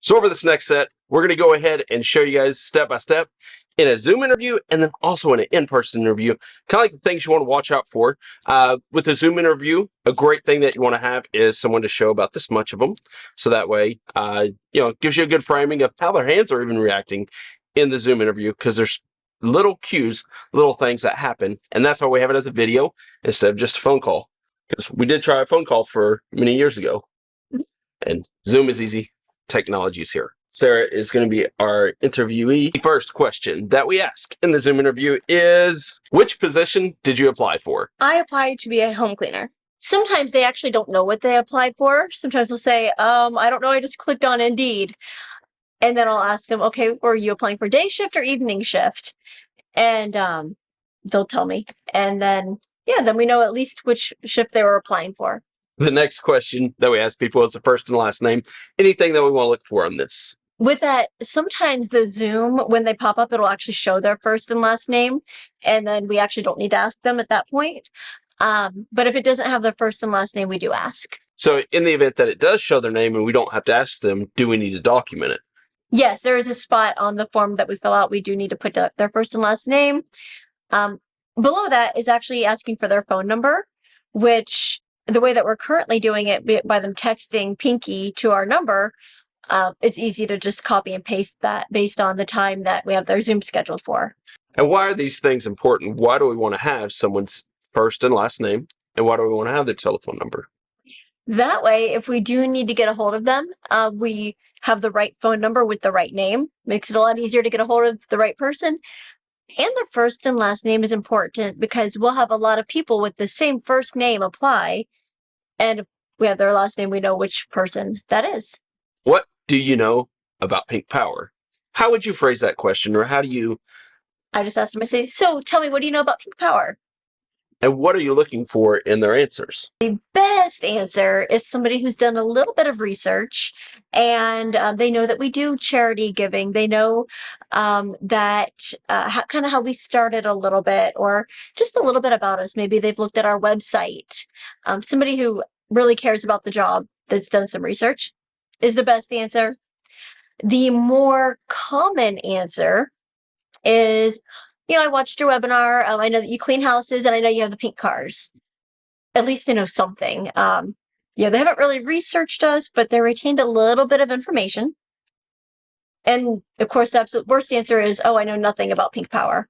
So over this next set, we're going to go ahead and show you guys step by step in a Zoom interview and then also in an in-person interview, kind of like the things you want to watch out for. With a Zoom interview, a great thing that you want to have is someone to show about this much of them. So that way, it gives you a good framing of how their hands are even reacting in the Zoom interview, because there's little cues, little things that happen. And that's why we have it as a video instead of just a phone call. Because we did try a phone call for many years ago. And Zoom is easy. Technology is here. Sarah is going to be our interviewee. The first question that we ask in the Zoom interview is, which position did you apply for? I applied to be a home cleaner. Sometimes they actually don't know what they applied for. Sometimes they'll say, I don't know, I just clicked on Indeed. And then I'll ask them, okay, were you applying for day shift or evening shift? And they'll tell me. And then, then we know at least which shift they were applying for. The next question that we ask people is the first and last name. Anything that we want to look for on this? With that, sometimes the Zoom, when they pop up, it'll actually show their first and last name. And then we actually don't need to ask them at that point. But if it doesn't have their first and last name, we do ask. So in the event that it does show their name and we don't have to ask them, do we need to document it? Yes, there is a spot on the form that we fill out. We do need to put their first and last name. Below that is actually asking for their phone number, which the way that we're currently doing it by them texting Pinky to our number, it's easy to just copy and paste that based on the time that we have their Zoom scheduled for. And why are these things important? Why do we want to have someone's first and last name? And why do we want to have their telephone number? That way, if we do need to get a hold of them, we have the right phone number with the right name. Makes it a lot easier to get a hold of the right person. And their first and last name is important because we'll have a lot of people with the same first name apply. And if we have their last name, we know which person that is. What do you know about Pink Power? How would you phrase that question, or how do you... I just asked them, I say, so tell me, what do you know about Pink Power? And what are you looking for in their answers? The best answer is somebody who's done a little bit of research and they know that we do charity giving. They know that kind of how we started a little bit, or just a little bit about us. Maybe they've looked at our website. Somebody who really cares about the job, that's done some research, is the best answer. The more common answer is, I watched your webinar. I know that you clean houses, and I know you have the pink cars. At least they know something. They haven't really researched us, but they retained a little bit of information. And of course, the absolute worst answer is, I know nothing about Pink Power.